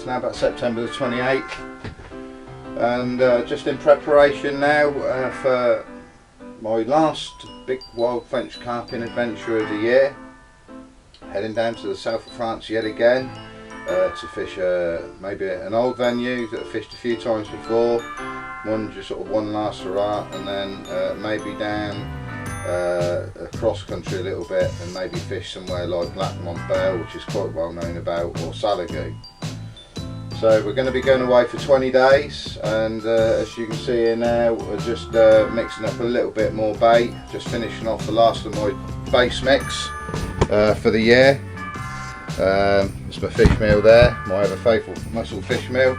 now, about September the 28th, and just in preparation now for my last big wild French carping adventure of the year. Heading down to the south of France yet again to fish maybe an old venue that I've fished a few times before, just sort of one last hurrah, and then maybe down across country a little bit and maybe fish somewhere like Lac-Montbel, which is quite well known about, or Salagou. So we're going to be going away for 20 days, and as you can see here now, we're just mixing up a little bit more bait, just finishing off the last of my base mix for the year. It's my fish meal there, my ever faithful mussel fish meal.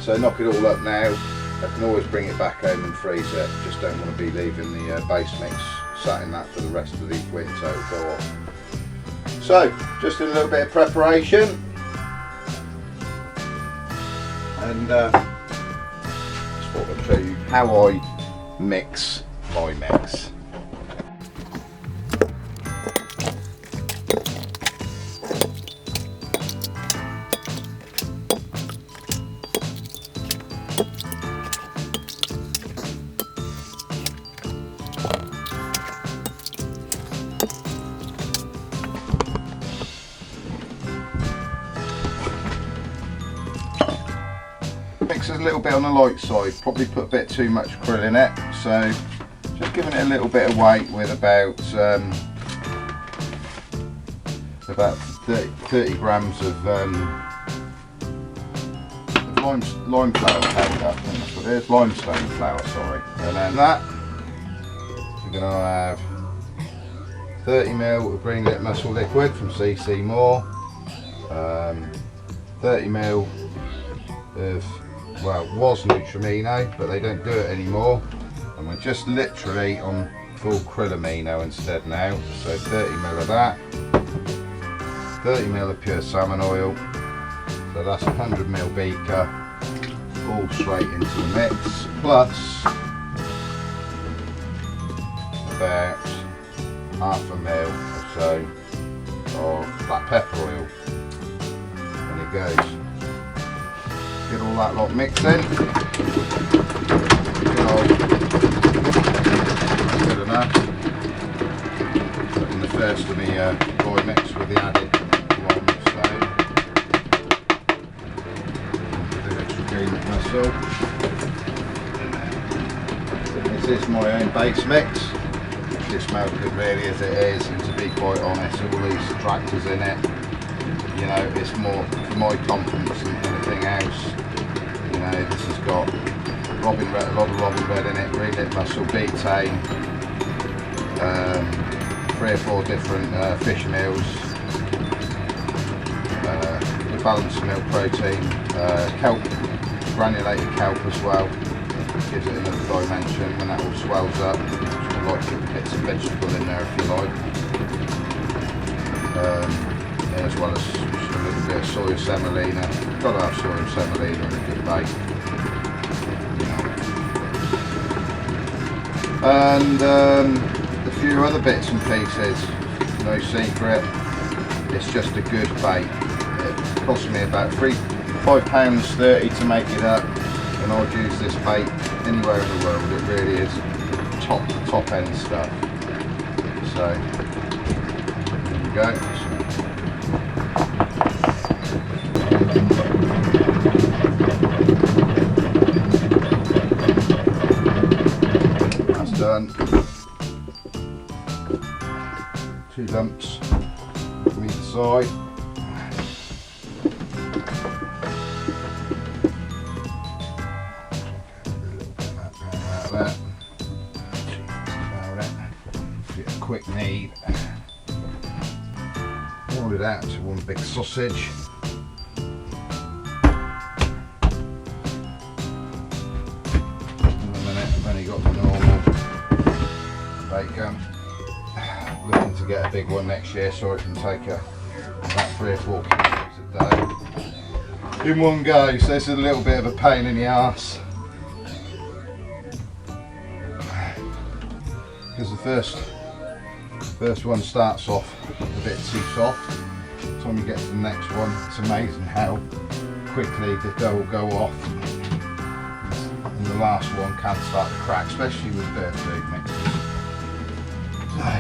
So knock it all up now. I can always bring it back home and freeze it, just don't want to be leaving the base mix sat in that for the rest of the winter, it'll go off. So just a little bit of preparation, and just thought I'd show you how I mix my mix. Mix is a little bit on the light side, probably put a bit too much krill in it, so just giving it a little bit of weight with about 30 grams of lime flour powder, I think that's what it is, limestone flour, sorry. And then that, we're going to have 30ml of green lit mussel liquid from CC Moore, 30ml of, well, it was Nutrimino, but they don't do it anymore, and we're just literally on full krill amino instead now. So 30ml of that, 30ml of pure salmon oil, so that's a 100ml beaker, all straight into the mix, plus about half a mil or so of black pepper oil, and it goes. Get all that lot mixed in. Good enough. Put in the first of the boy mix with the added limestone. The extra green mussel. This is my own base mix. This smells good really as it is, and to be quite honest, all these subtractors in it, you know, it's more for my confidence than anything else. You know, this has got robin red, a lot of robin red in it, green lit mussel, betaine, 3 or 4 different fish meals, the balanced milk protein, kelp, granulated kelp as well, gives it another dimension when that all swells up. I like to put bits of vegetable in there if you like, as well as just a little bit of soy semolina. Got to have soy semolina and a good bait. And a few other bits and pieces, no secret, it's just a good bait. It cost me about £5.30 to make it up, and I'd use this bait anywhere in the world. It really is top end stuff. So there you go. That's done. 2 lumps from either side. Get a quick knead. Roll it out to one big sausage. In a minute, I've only got the normal bacon. Looking to get a big one next year so it can take about 3 or 4 kilos a day in one go. So this is a little bit of a pain in the arse, because the first one starts off a bit too soft. By the time you get to the next one, it's amazing how quickly the dough will go off, and the last one can start to crack, especially with bird food mixes. So,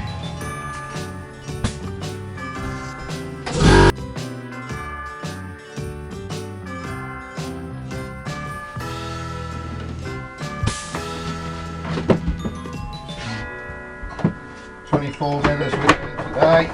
24 minutes we're doing today.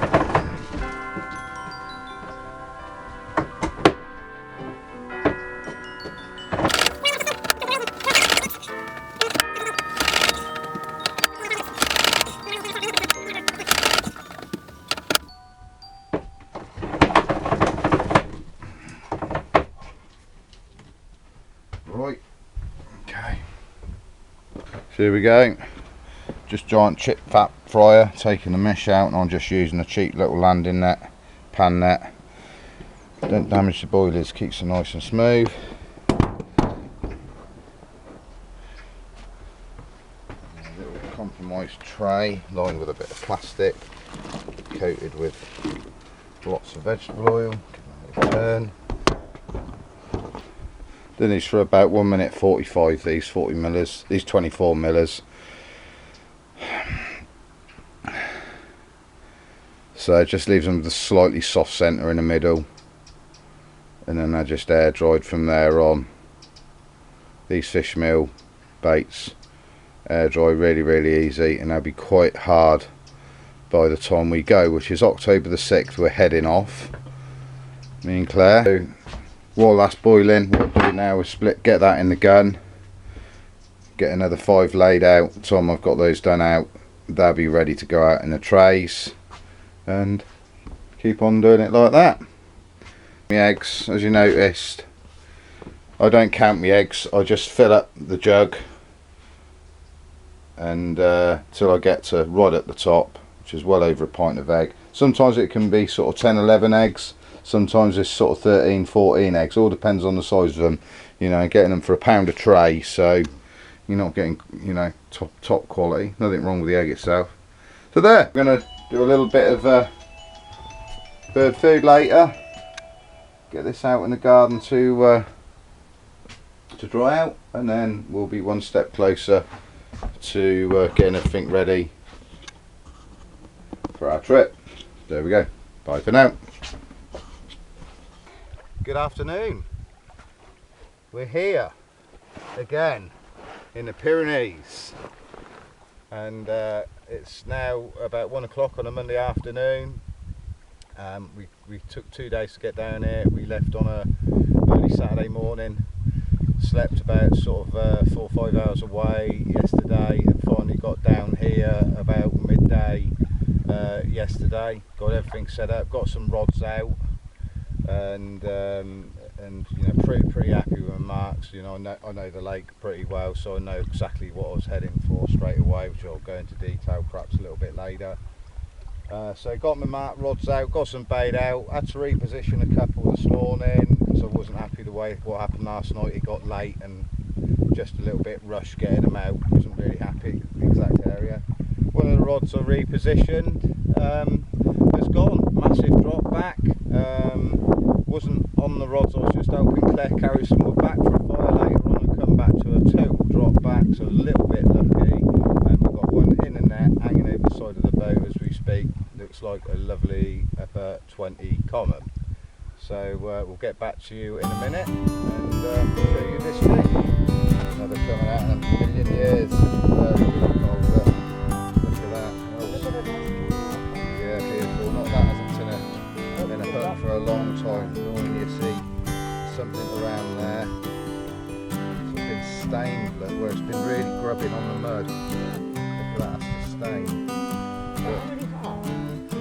Right, okay, so here we go. Just giant chip fat fryer, taking the mesh out, and I'm just using a cheap little landing net, pan net. Don't damage the boilers, keeps it nice and smooth. A little compromised tray lined with a bit of plastic, coated with lots of vegetable oil. Give that a turn. Done these for about 1 minute 45, these 40 millers, these 24 millers. So it just leaves them with a slightly soft centre in the middle, and then they're just air dried from there on. These fish meal baits air dry really easy, and they'll be quite hard by the time we go, which is October the 6th. We're heading off, me and Claire. So while that's boiling, what we'll do now is get that in the gun, get another 5 laid out. By the time I've got those done out, they'll be ready to go out in the trays, and keep on doing it like that. My eggs, as you noticed, I don't count my eggs, I just fill up the jug and till I get to right at the top, which is well over a pint of egg. Sometimes it can be sort of 10-11 eggs, sometimes it's sort of 13-14 eggs, all depends on the size of them. You know, getting them for £1 a tray, so you're not getting, you know, top quality. Nothing wrong with the egg itself. So there, we're going to do a little bit of bird food later. Get this out in the garden to dry out, and then we'll be one step closer to getting everything ready for our trip. There we go. Bye for now. Good afternoon. We're here again in the Pyrenees, and it's now about 1 o'clock on a Monday afternoon. We took 2 days to get down here. We left on a early Saturday morning, slept about sort of 4 or 5 hours away yesterday, and finally got down here about midday yesterday. Got everything set up, got some rods out, and you know, pretty happy with my marks. You know, I know the lake pretty well, so I know exactly what I was heading for straight away, which I'll go into detail perhaps a little bit later. So got my mark rods out, got some bait out, had to reposition a couple this morning because I wasn't happy the way what happened last night. It got late and just a little bit rushed getting them out, wasn't really happy with the exact area. One of the rods I repositioned has gone, massive drop back. Wasn't on the rods, I was just helping Claire carry some wood back for a fire later on and come back to a total drop back, so a little bit lucky. And we've got one in the net hanging over the side of the boat as we speak. Looks like a lovely upper 20 common. So we'll get back to you in a minute and show you this fish. Another coming out in a million years. Very good older. Look at that. Yeah, beautiful. Not that hasn't been a hook for a long time. Normally you see something around there. It's been stained, look, where it's been really grubbing on the mud. Look at that, that's just stained.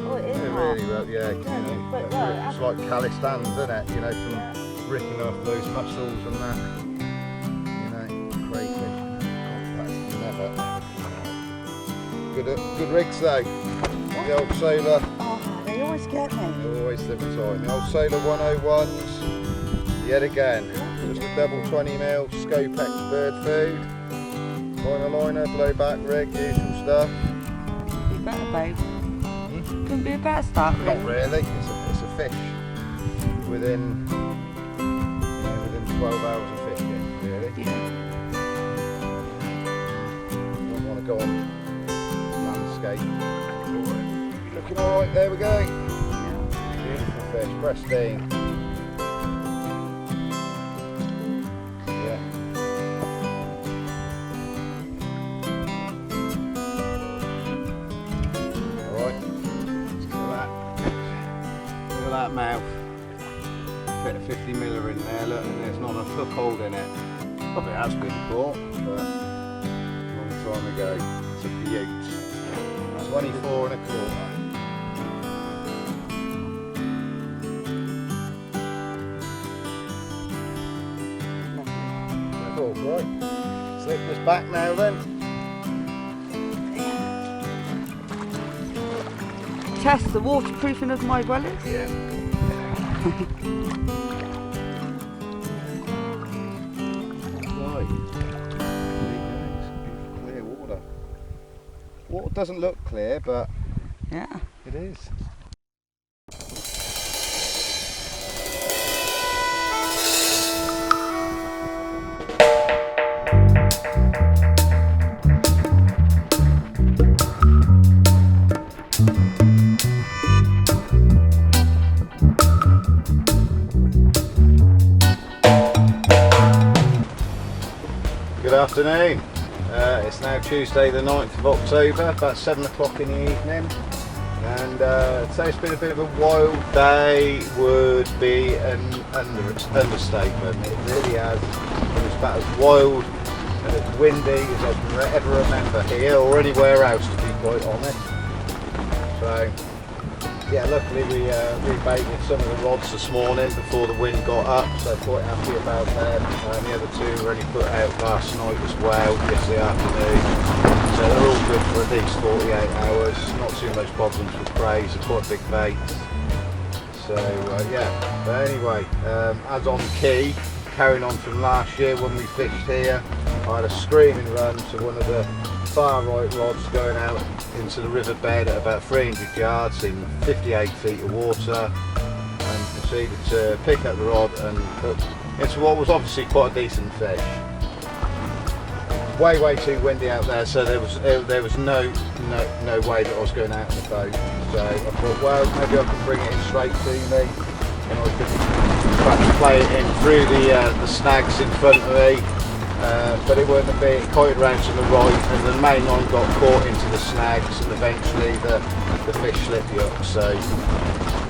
But, yeah, you know, it's like callous hands, isn't it? You know, from ripping off those muscles and that. You know, crayfish. That's never. Good rigs though. The old Solar. Oh, they always get me. Always every time. The old Solar 101s. Yet again. Just a double 20mm Scopex bird food. Liner liner, blowback rig, usual stuff. Be better, babe. Couldn't be a better start, really. Not really, it's a fish within, you know, 12 hours of fishing, really. Yeah. Don't want to go on landscape. Looking alright, there we go. Yeah. Beautiful fish, pristine. Yeah. Alright, look at that. Look at that mouth. Fit a 50 miller in there, look, and there's not a hook holding it. Probably has been caught, but a long time ago. It's a beaut. 24 and a quarter. Oh, right. Slip this back now then. Test the waterproofing of my dwellings. Yeah. Right. Clear water. Water doesn't look clear, but Yeah. it is. Good afternoon. It's now Tuesday the 9th of October, about 7 o'clock in the evening, and I'd say it's been a bit of a wild day would be an understatement. It really has. It's about as wild and as windy as I can ever remember here or anywhere else, to be quite honest. So yeah, luckily we rebaited some of the rods this morning before the wind got up, so quite happy about them. The other two were only put out last night as well, yesterday afternoon, so they're all good for at least 48 hours. Not too much problems with crays, they're quite big baits. So yeah, but anyway, as on key, carrying on from last year when we fished here, I had a screaming run to one of the far right rods going out into the riverbed at about 300 yards in 58 feet of water, and proceeded to pick up the rod and hook into what was obviously quite a decent fish. Way too windy out there, so there was no way that I was going out in the boat. So I thought, well, maybe I can bring it in straight to me, and I could perhaps play it in through the snags in front of me. But it weren't a bit, it kited around to the right, and the main line got caught into the snags, and eventually the fish slipped the hook. So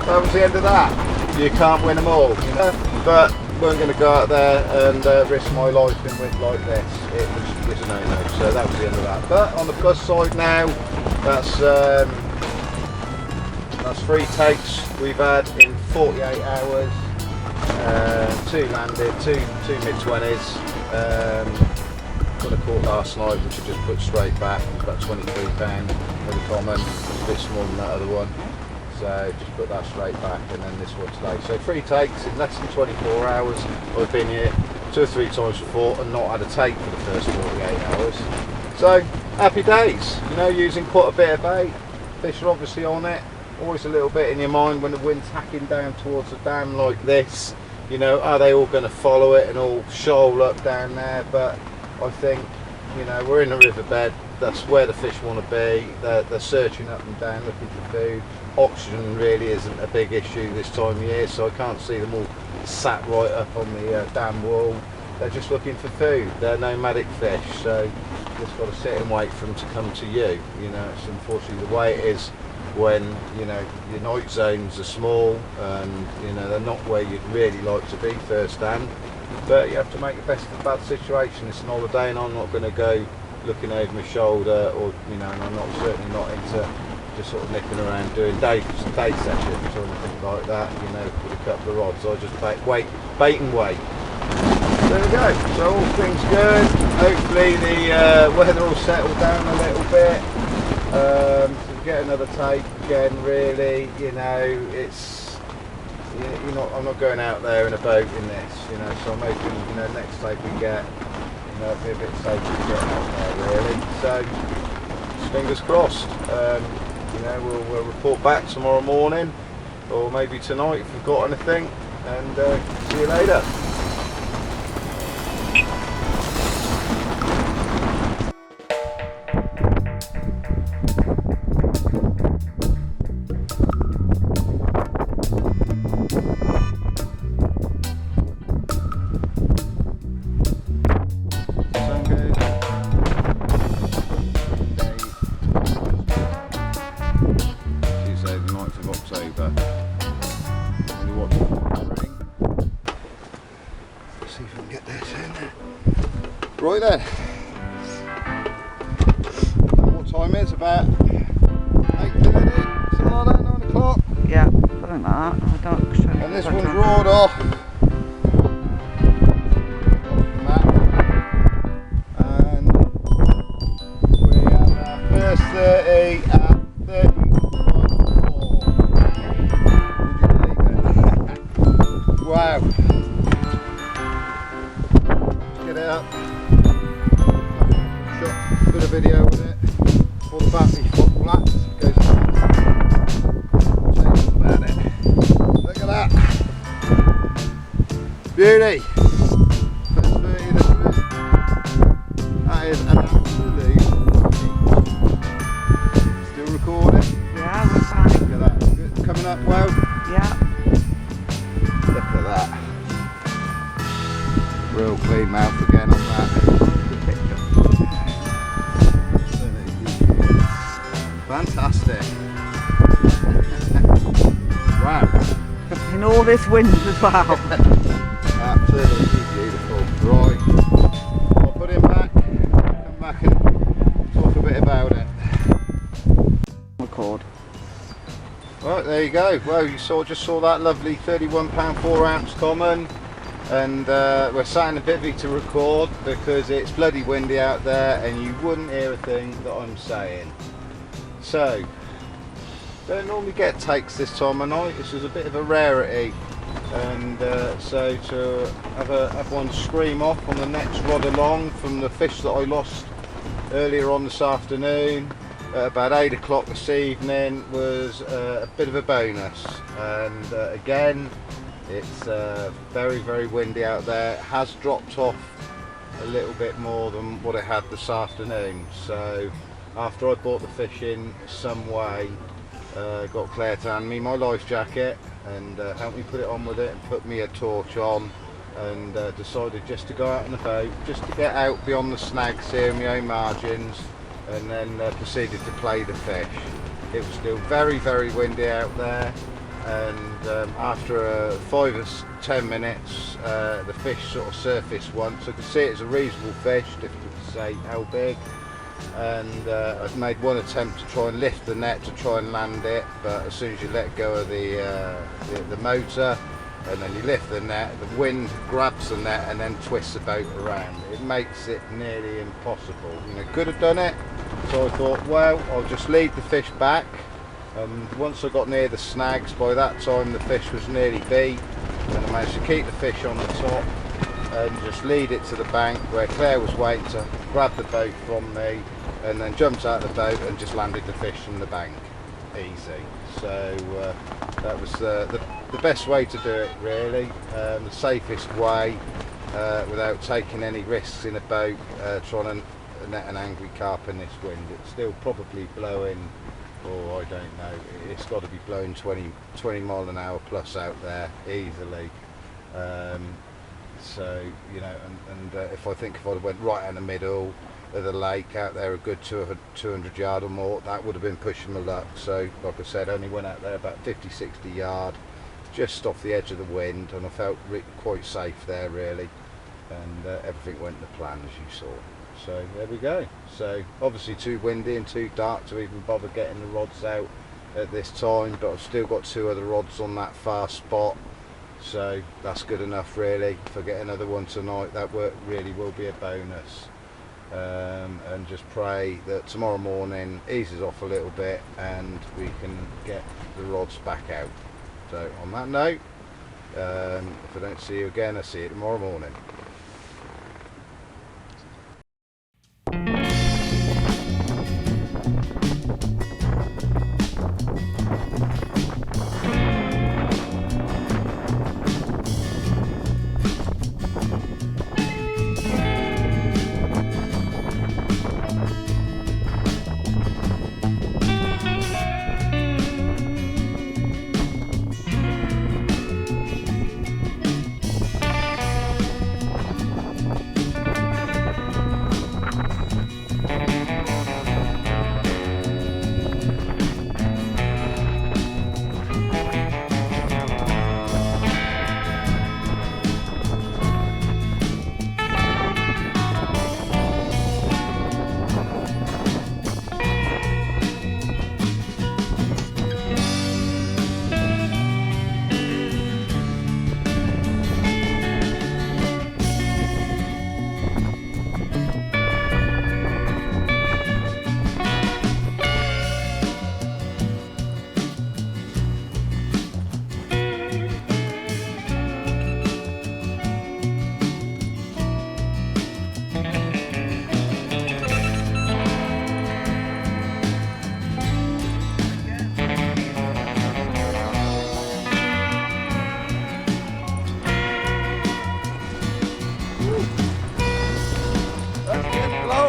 that was the end of that. You can't win them all, you know. But weren't going to go out there and risk my life in wind like this. It was a no-no. So that was the end of that. But on the plus side now, that's 3 takes we've had in 48 hours. 2 landed, two mid-20s. Got a caught last night, which I just put straight back. It was about £23 for the common. It's a bit smaller than that other one, so just put that straight back, and then this one today. So 3 takes in less than 24 hours. I've been here 2 or 3 times before and not had a take for the first 48 hours. So happy days, you know, using quite a bit of bait. Fish are obviously on it. Always a little bit in your mind when the wind's hacking down towards the dam like this. You know, are they all going to follow it and all shoal up down there? But I think, you know, we're in the riverbed. That's where the fish want to be. They're searching up and down, looking for food. Oxygen really isn't a big issue this time of year, so I can't see them all sat right up on the dam wall. They're just looking for food. They're nomadic fish, so you've just got to sit and wait for them to come to you. You know, it's unfortunately the way it is when, you know, your night zones are small and, you know, they're not where you'd really like to be first hand, but you have to make the best of the bad situation. It's an holiday, and I'm not going to go looking over my shoulder, or, you know, and I'm certainly not into just sort of nicking around doing day sessions or anything like that, you know, with a couple of rods. I just bait and wait. There we go. So all things good. Hopefully the weather will settle down a little bit. Get another take again, really, you know, it's, I'm not going out there in a boat in this, you know, so I'm hoping, you know, next take we get, you know, it'll be a bit safer to get out there, really. So fingers crossed. You know, we'll report back tomorrow morning, or maybe tonight if we've got anything, and see you later. Right then. What time is it? About 8:30, something like that, 9 o'clock. Yeah, something like that. I don't. And this one's roared off. And we have our first 30 at 30.4. Would you believe it? Wow. Let's get it up. Shot a bit of video with it. All the battery's flat. Goes about it. Look at that. Beauty. First 30 of the trip. That is an absolute feat. Still recording. Yeah, we're fine. Look at that. Good. Coming up well. Yeah. Look at that. Real clean mouth again on that. Fantastic. Wow. In all this wind as well. Absolutely beautiful. Right. I'll put him back, come back and talk a bit about it. Record. Right, there you go. Well, you just saw that lovely £31 4 ounce common, and we're sat in a bivvy to record because it's bloody windy out there and you wouldn't hear a thing that I'm saying. So, don't normally get takes this time of night. This is a bit of a rarity, and so to have one scream off on the next rod along from the fish that I lost earlier on this afternoon at about 8 o'clock this evening was a bit of a bonus. And again, it's very, very windy out there. It has dropped off a little bit more than what it had this afternoon. So after I brought the fish in some way, got Claire to hand me my life jacket and helped me put it on with it and put me a torch on, and decided just to go out on the boat, just to get out beyond the snags here, my own margins, and then proceeded to play the fish. It was still very, very windy out there, and after 5 or 10 minutes the fish sort of surfaced once. I could see it as a reasonable fish, difficult to say how big, and I've made one attempt to try and lift the net to try and land it, but as soon as you let go of the motor and then you lift the net, the wind grabs the net and then twists the boat around. It makes it nearly impossible. You know, could have done it, so I thought, well, I'll just lead the fish back, and once I got near the snags, by that time the fish was nearly beat, and I managed to keep the fish on the top and just lead it to the bank where Claire was waiting to grab the boat from me, and then jumped out of the boat and just landed the fish from the bank. Easy. So that was the best way to do it, really, the safest way, without taking any risks in a boat, trying to net an angry carp in this wind. It's still probably blowing, or I don't know, it's got to be blowing 20 mile an hour plus out there easily. So, you know, and if I went right in the middle of the lake out there a good 200 yard or more, that would have been pushing my luck. So like I said, I only went out there about 50-60 yard, just off the edge of the wind, and I felt quite safe there, really, and everything went to plan as you saw. So there we go. So obviously too windy and too dark to even bother getting the rods out at this time, but I've still got 2 other rods on that far spot, so that's good enough, really. If I get another one tonight, that really will be a bonus. And just pray that tomorrow morning eases off a little bit and we can get the rods back out. So on that note, if I don't see you again, I'll see you tomorrow morning.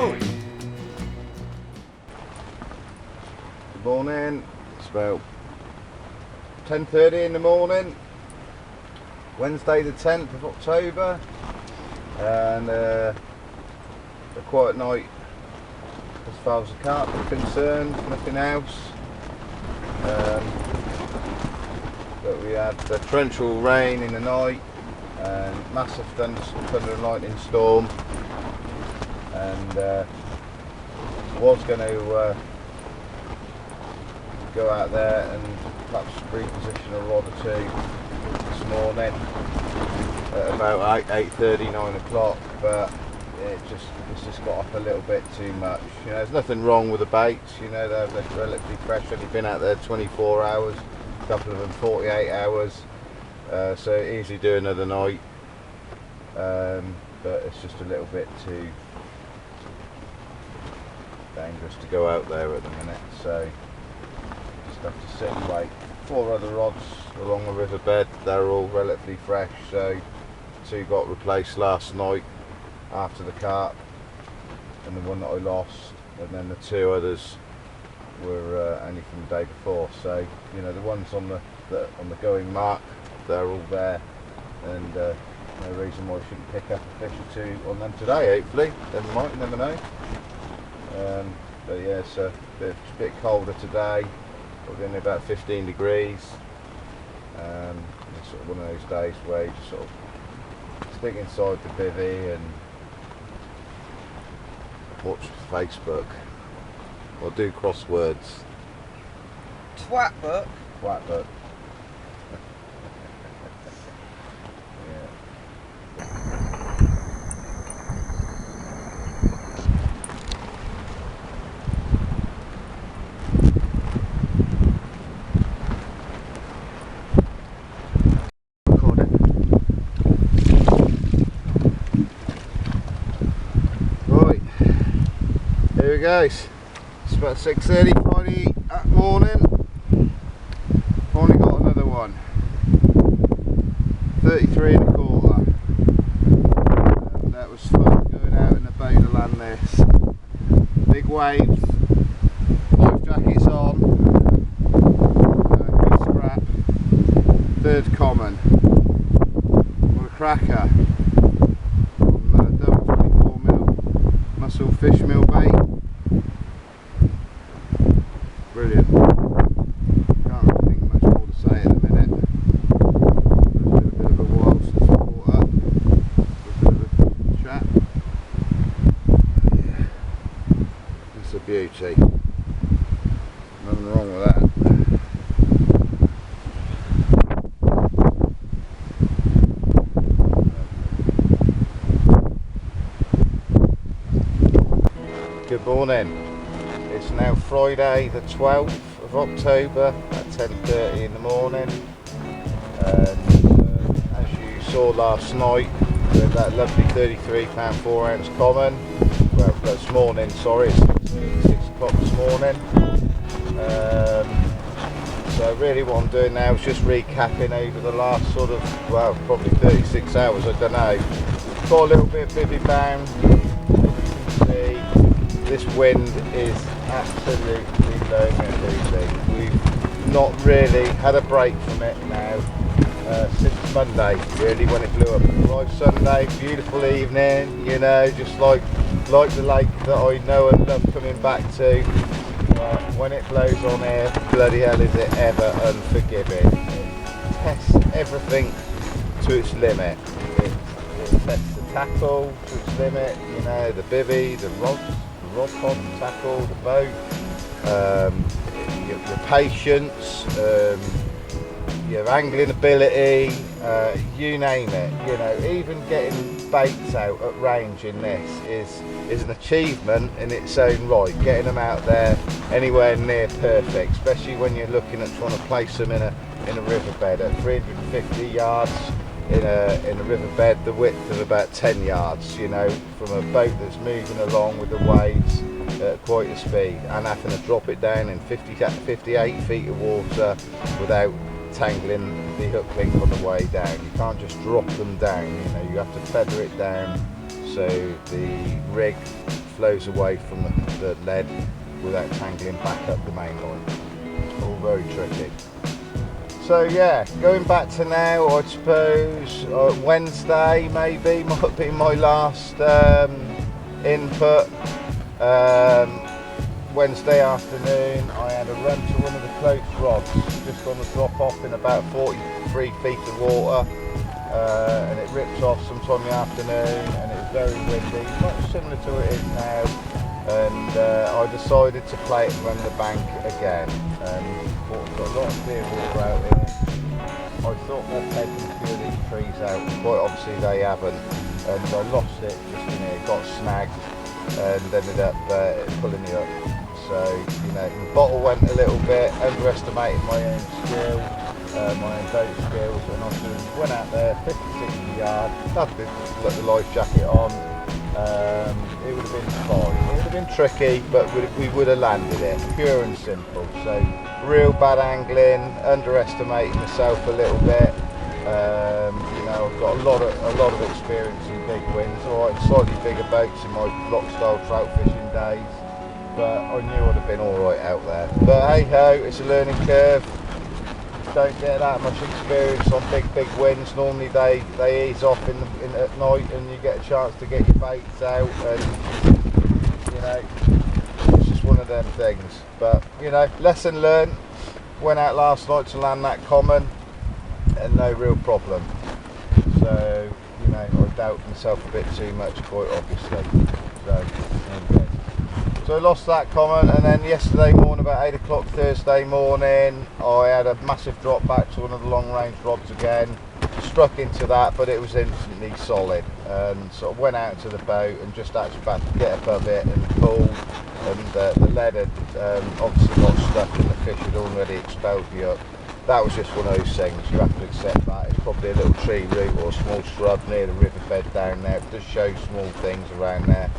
go! Good morning. It's about 10:30 in the morning, Wednesday the 10th of October, and a quiet night as far as the carp is concerned, nothing else. But we had torrential rain in the night and massive thunder and lightning storm, and was going to go out there and perhaps reposition a rod or two this morning at about 8:30, 9 o'clock, but it's just got up a little bit too much. You know, there's nothing wrong with the baits, you know, they're relatively fresh, only been out there 24 hours, a couple of them 48 hours, so easily do another night, but it's just a little bit too dangerous to go out there at the minute, so just have to sit and wait. 4 other rods along the riverbed, they're all relatively fresh, so 2 got replaced last night after the carp, and the one that I lost, and then the 2 others were only from the day before. So you know, the ones on the going mark, they're all there, and no reason why I shouldn't pick up a fish or 2 on them today. Hopefully, never might, never know. But yeah, it's a bit colder today. Probably only about 15 degrees. It's sort of one of those days where you just sort of stick inside the bivvy and watch Facebook or do crosswords. Twat book. Twat book. Here we go. It's about 6:30 Friday morning. Finally got another one. 33 and a quarter. That was fun going out in the boat to land this. Big waves. Life jackets on. Good scrap. 3rd common. What a cracker. On double 24mm muscle fish meal bait. Brilliant. Can't really think much more to say at the minute. It's been a bit of a while since I caught up. A bit of a chat. Yeah. It's a beauty. Nothing wrong with that. Good morning. It's now Friday the 12th of October at 10:30 in the morning, and as you saw last night, we had that lovely 33 pound 4 ounce common. Well, this morning, sorry, it's 6 o'clock this morning. So really what I'm doing now is just recapping over the last sort of, well, probably 36 hours, I don't know. Got a little bit of bivvy bound, as you can see. This wind is absolutely blowing me loosely. We've not really had a break from it now since Monday, really, when it blew up. Arrived Sunday, beautiful evening, you know, just like the lake that I know and love coming back to. When it blows on air, bloody hell is it ever unforgiving. It tests everything to its limit. It tests the tackle to its limit, you know, the bivvy, the rod pod, the tackle, the boat, your patience, your angling ability, you name it. You know, even getting baits out at range in this is an achievement in its own right. Getting them out there anywhere near perfect, especially when you're looking at trying to place them in a riverbed at 350 yards. In a riverbed, the width of about 10 yards, you know, from a boat that's moving along with the waves at quite a speed, and having to drop it down in 58 feet of water without tangling the hook link on the way down. You can't just drop them down, you know, you have to feather it down so the rig flows away from the lead without tangling back up the main line. It's all very tricky. So yeah, going back to now, I suppose Wednesday maybe might be my last input. Wednesday afternoon I had a run to one of the Clare'S rods just on the drop off in about 43 feet of water, and it ripped off sometime in the afternoon, and it was very windy, much similar to what it is now, and I decided to play it around the bank again. We've got a lot of clear water out here. I thought they'd taken a few of these trees out, quite obviously they haven't, and I lost it just in here, got snagged and ended up pulling me up. So, you know, the bottle went a little bit, underestimated my own skill, my own boat skills, and I went out there 50-60 yards, had to put the life jacket on. It would have been fine. It would have been tricky, but we would have landed it, pure and simple. So, real bad angling, underestimating myself a little bit. You know, I've got a lot of experience in big winds, alright, slightly bigger boats in my block style trout fishing days, but I knew I'd have been alright out there. But hey ho, it's a learning curve. Don't get that much experience on big winds. Normally they ease off at night and you get a chance to get your baits out, and you know, it's just one of them things. But you know, lesson learned. Went out last night to land that common and no real problem. So, you know, I doubt myself a bit too much, quite obviously. So, okay. So I lost that common, and then yesterday morning, about 8 o'clock Thursday morning, I had a massive drop back to one of the long range rods again. Struck into that, but it was instantly solid, and sort of went out to the boat and just actually about to get above it and pulled, and the lead had obviously got stuck and the fish had already expelled me up. That was just one of those things, you have to accept that. It's probably a little tree root or a small shrub near the riverbed down there. It does show small things around there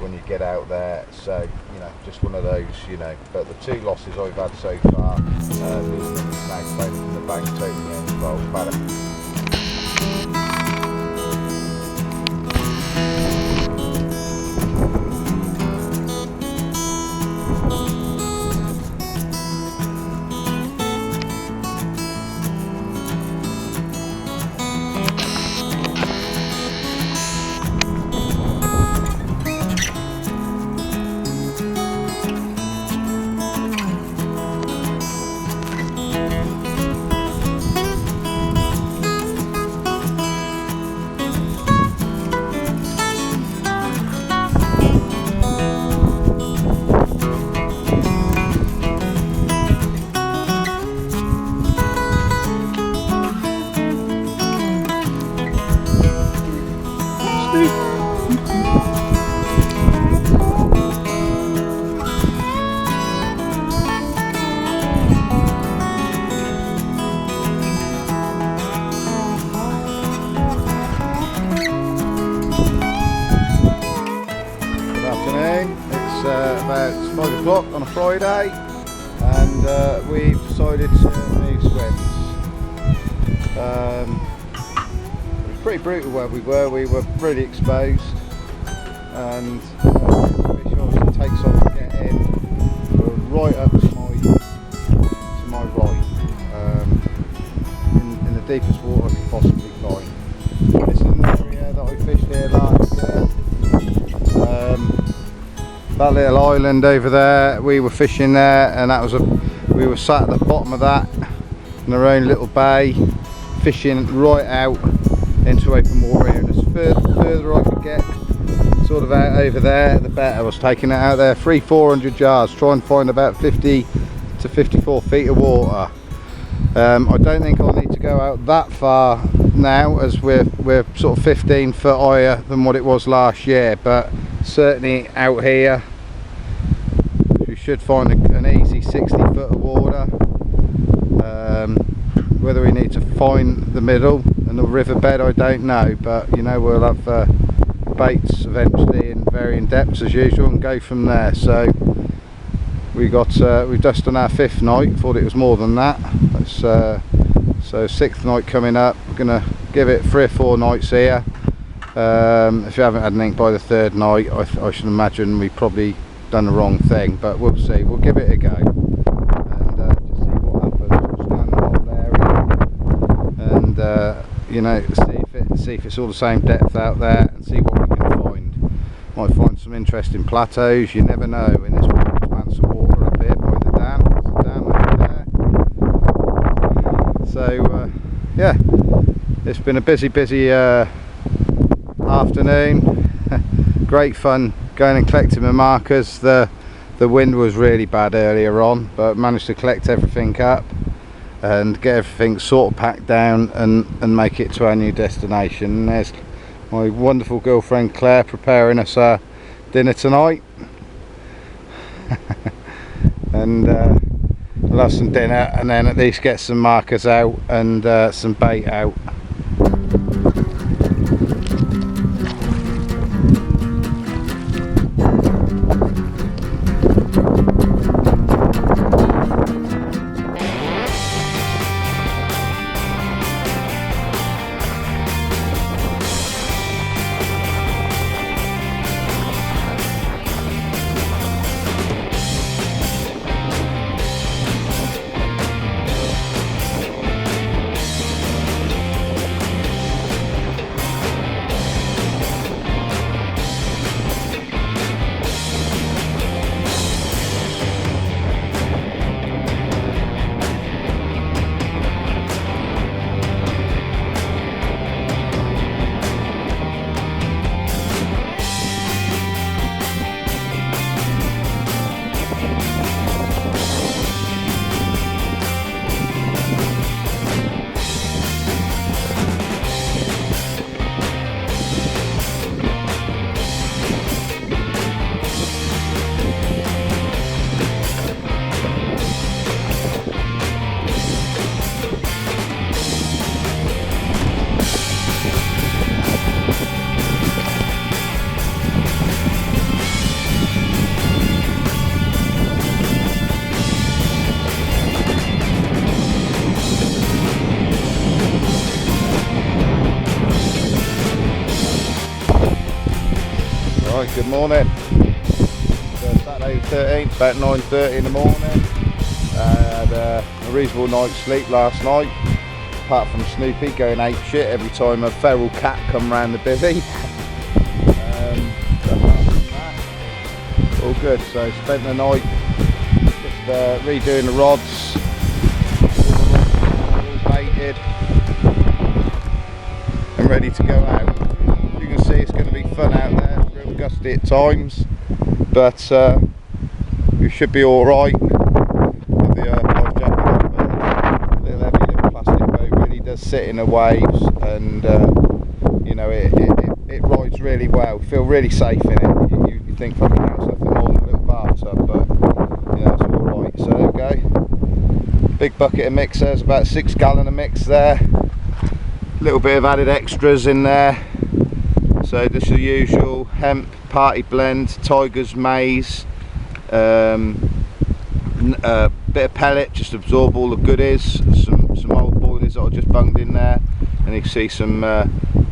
when you get out there, so you know, just one of those, you know. But the two losses I've had so far, losing the snag bait from the bank, taking the end bolt, better. About 5 o'clock on a Friday, and we've decided to move swims. It was pretty brutal where we were really exposed, and the fish obviously takes off to get in. We're right up to my right, in the deepest water I could possibly find. This is an area that I fished here last year. That little island over there, we were fishing there, and that was we were sat at the bottom of that in our own little bay, fishing right out into open water here. And the further I could get sort of out over there, the better. I was taking it out there 300-400 yards, trying to find about 50 to 54 feet of water. I don't think I'll need to go out that far now, as we're sort of 15 foot higher than what it was last year, but certainly out here you should find an easy 60 foot of water. Whether we need to find the middle and the riverbed, I don't know, but you know, we'll have baits eventually in varying depths as usual and go from there. So we just on our 5th night, thought it was more than that. So 6th night coming up, we're gonna give it 3 or 4 nights here, If you haven't had anything by the third night, I should imagine we've probably done the wrong thing, but we'll see. We'll give it a go and just see what happens. We'll scan the whole area and you know, see if it's all the same depth out there, and see what we can find. Might find some interesting plateaus. You never know in this big expanse of water up here by the dam. There's a dam over there. So yeah, it's been a busy afternoon. Great fun going and collecting my markers. The wind was really bad earlier on, but managed to collect everything up and get everything sort of packed down and make it to our new destination. And there's my wonderful girlfriend Claire preparing us our dinner tonight. And we'll have some dinner and then at least get some markers out and some bait out. Good morning. So Saturday the 13th, about 9:30 in the morning. I had a reasonable night's sleep last night, apart from Snoopy going ape shit every time a feral cat come round the bivvy. All good. So spent the night just redoing the rods, all baited and ready to go out. You can see it's going to be fun out there. Gusty at times, but we should be all right. With the life jacket on, but little heavy little plastic boat really does sit in the waves, and you know it rides really well. You feel really safe in it. You think fucking hell, it's nothing more than a little bathtub, but you know it's all right. So there we go. Big bucket of mix. There's about 6 gallon of mix there. A little bit of added extras in there. So just the usual hemp, party blend, Tiger's maize, a bit of pellet just to absorb all the goodies, some old boilies that I just bunged in there, and you can see some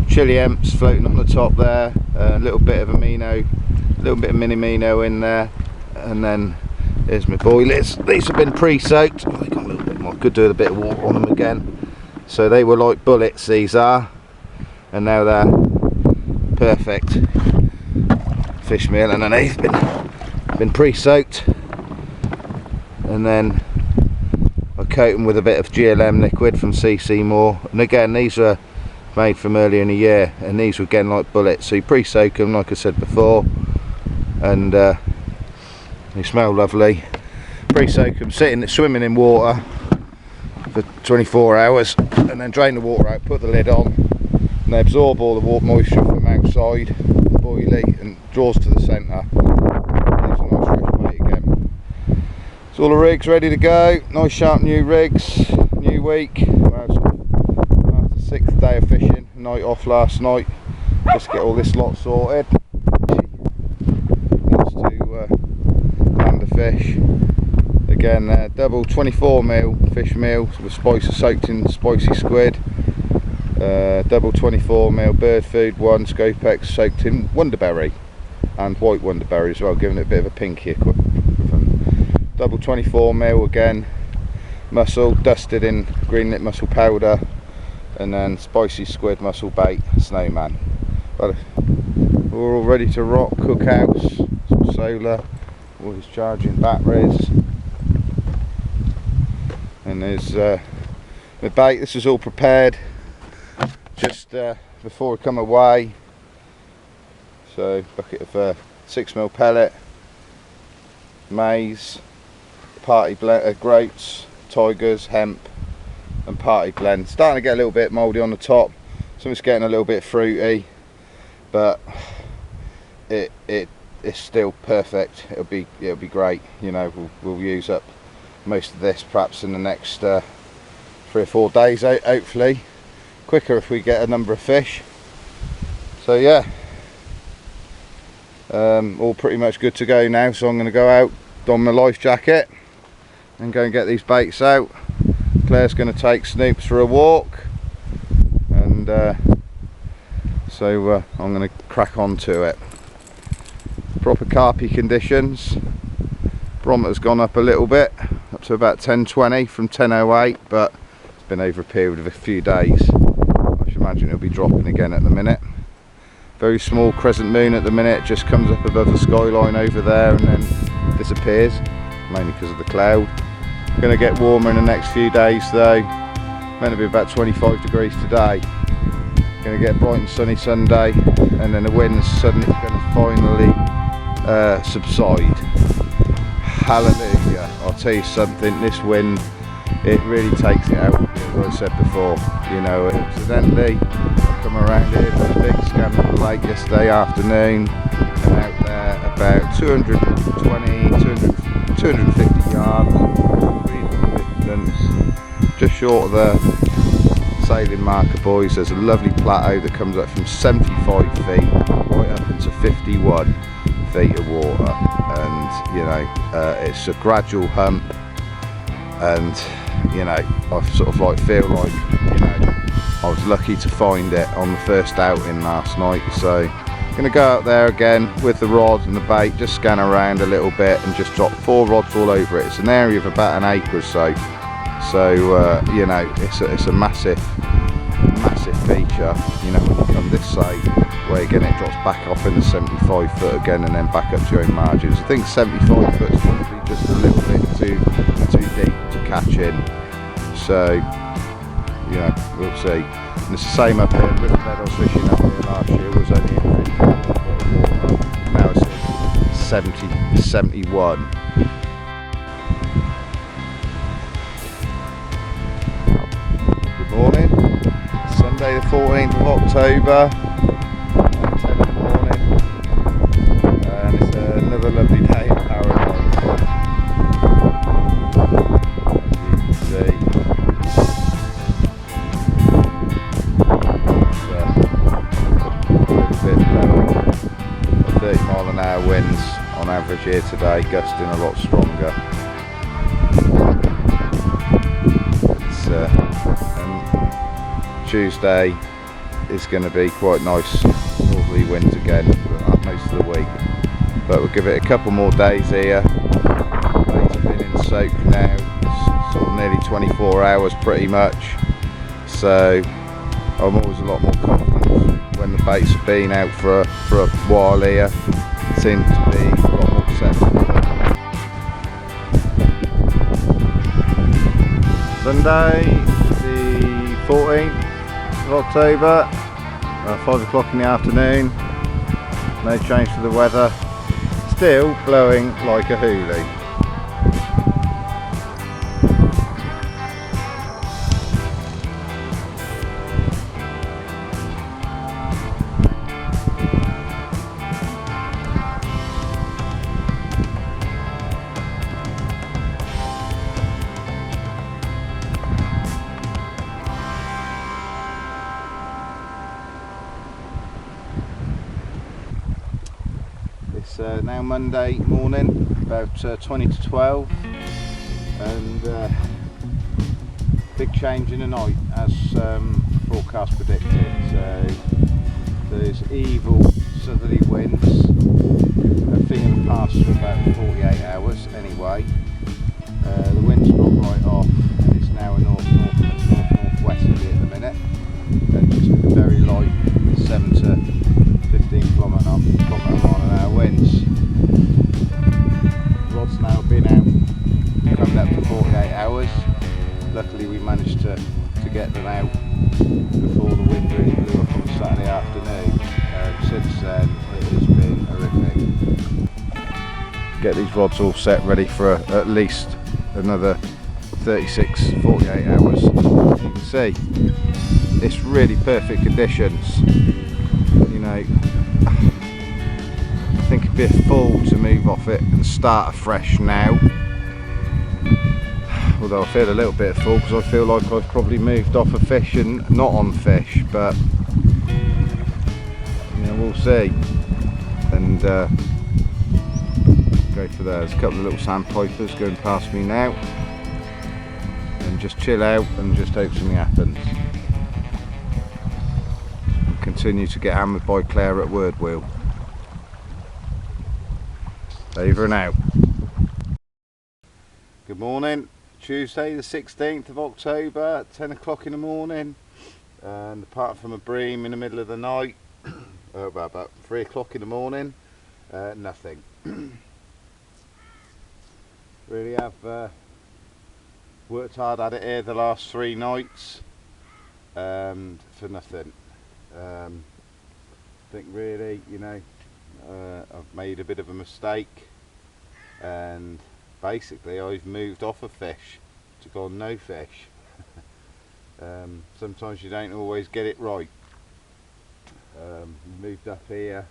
chili hemps floating on the top there, a little bit of amino, a little bit of mini amino in there, and then there's my boilies. These have been pre-soaked. Oh, they got a little bit more. Could do with a bit of water on them again. So they were like bullets, these are, and now they're perfect fish meal underneath. Been pre-soaked, and then I coat them with a bit of GLM liquid from CC Moore, and again these were made from earlier in the year, and these were again like bullets. So you pre-soak them like I said before, and they smell lovely. Pre-soak them, swimming in water for 24 hours, and then drain the water out, put the lid on, and they absorb all the water moisture from outside the boilie and draws to the centre. Leaves a nice fresh bait again. So all the rigs ready to go, nice sharp new rigs, new week. Well, after the 6th day of fishing, night off last night, just get all this lot sorted. That's to land the fish. Again, double 24mm fish meal with soaked in spicy squid. double 24mm bird food, one Scopex soaked in Wonderberry and white Wonderberry as well, giving it a bit of a pinky equivalent. Double 24mm again, mussel dusted in green lit mussel powder, and then spicy squid mussel bait snowman. But we're all ready to rock. Cookhouse, some solar, all his charging batteries, and there's the bait. This is all prepared just before we come away. So bucket of 6mm pellet, maize, party groats, tigers, hemp and party blend. Starting to get a little bit mouldy on the top, some it's getting a little bit fruity, but it's still perfect. It'll be great. You know, we'll use up most of this perhaps in the next 3 or 4 days, hopefully quicker if we get a number of fish. So yeah, all pretty much good to go now. So I'm going to go out, don my life jacket and go and get these baits out. Claire's going to take Snoops for a walk, and so I'm going to crack on to it. Proper carpy conditions. Barometer's gone up a little bit, up to about 10.20 from 10.08, but it's been over a period of a few days. I should imagine it'll be dropping again at the minute. Very small crescent moon at the minute, just comes up above the skyline over there and then disappears, mainly because of the cloud. Going to get warmer in the next few days though. Meant to be about 25 degrees today. Going to get bright and sunny Sunday, and then the wind's suddenly going to finally subside. Hallelujah. I'll tell you something, this wind, it really takes it out, as I said before. You know, incidentally, I come around here for a big scan of the lake yesterday afternoon, and out there about 250 yards, just short of the sailing marker, boys. There's a lovely plateau that comes up from 75 feet right up into 51 feet of water, and you know, it's a gradual hump, and you know, I sort of like feel like, you know, I was lucky to find it on the first outing last night. So I'm going to go out there again with the rod and the bait, just scan around a little bit and just drop 4 rods all over it. It's an area of about an acre or so, so you know, it's a massive feature. You know, when you come this side, where again it drops back off in the 75 foot again, and then back up to your own margins. I think 75 foot is probably just a little bit too deep to catch in, so you know, we'll see. And it's the same up here. The riverbed I was fishing up here last year was only in 50 foot of water. Now it's in 70, 71. Good morning. Sunday the 14th of October, 10 in the morning, and it's another lovely day in paradise. As you can see, it's a bit blowing. 30-mile-an-hour winds on average here today, gusting a lot stronger. And Tuesday is going to be quite nice northerly winds again for most of the week, but we'll give it a couple more days here. Baits have been in soak now, sort of nearly 24 hours pretty much, so I'm always a lot more confident when the baits have been out for a while here. Seem to be a lot more settled. Sunday the 14th of October, 5 o'clock in the afternoon. No change to the weather, still blowing like a hoolie. It's now Monday morning, about 20 to 12, and big change in the night as forecast predicted. So there's evil southerly winds, a thing in the past for about 48 hours anyway. The wind's dropped right off and it's now a northwesterly at the minute, and just very light 7 to 15 kilometre mile an hour winds. Rod's now been out, coming up to 48 hours. Luckily we managed to get them out before the wind really blew up on Saturday afternoon. Since then it has been horrific. Get these rods all set ready for at least another 36-48 hours. You can see it's really perfect conditions. You know, I think it'd be a fool to move off it and start afresh now. Although I feel a little bit full because I feel like I've probably moved off a fish and not on fish, but you know, we'll see. And go for there. There's a couple of little sandpipers going past me now, and just chill out and just hope something happens. And continue to get hammered by Clare at word wheel. Over and out. Good morning. Tuesday the 16th of October, 10 o'clock in the morning, and apart from a bream in the middle of the night, about 3 o'clock in the morning, nothing. Really have worked hard at it here the last 3 nights, for nothing. I think really, you know, I've made a bit of a mistake, and basically I've moved off a fish to go on no fish. Sometimes you don't always get it right. Moved up here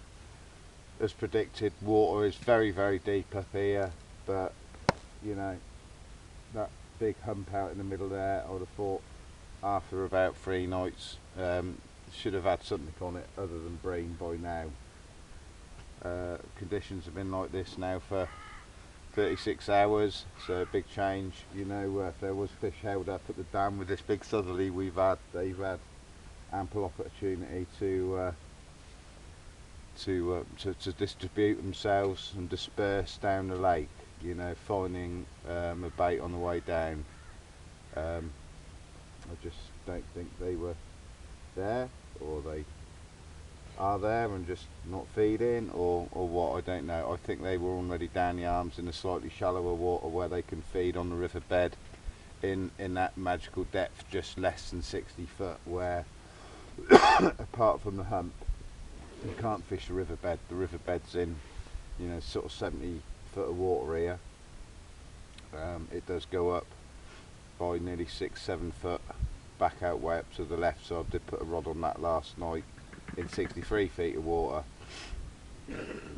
as predicted. Water is very deep up here, but you know, that big hump out in the middle there, I would have thought after about 3 nights should have had something on it other than bream by now. Conditions have been like this now for 36 hours, so a big change. You know, if there was fish held up at the dam with this big southerly they've had ample opportunity to distribute themselves and disperse down the lake, you know, finding a bait on the way down. I just don't think they were there, or they are there and just not feeding, or what, I don't know. I think they were already down the arms in a slightly shallower water where they can feed on the riverbed in that magical depth just less than 60 foot, where apart from the hump you can't fish the riverbed. The riverbed's in, you know, sort of 70 foot of water here. It does go up by nearly 6-7 foot back out way up to the left, so I did put a rod on that last night in 63 feet of water,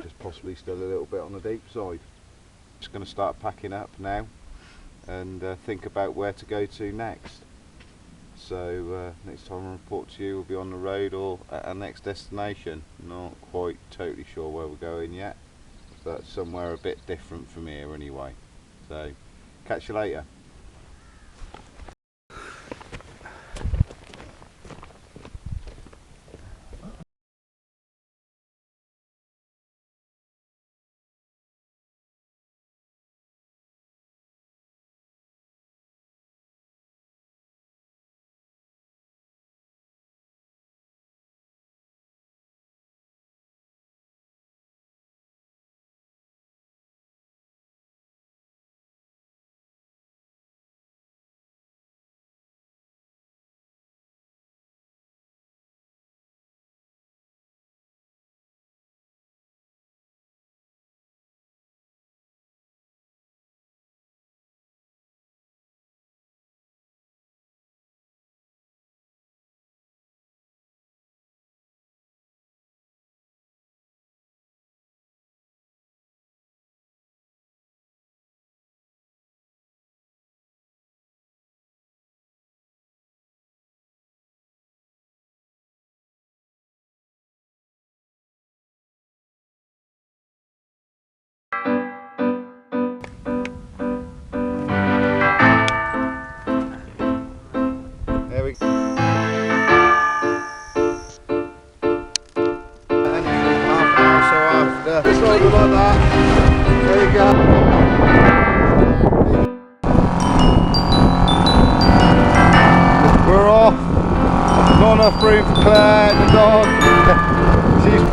just possibly still a little bit on the deep side. Just going to start packing up now and think about where to go to next. So next time I report to you, we'll be on the road or at our next destination. Not quite totally sure where we're going yet, but somewhere a bit different from here anyway. So catch you later. over like that. There you go. We're off. Not enough room for Claire and the dog. She's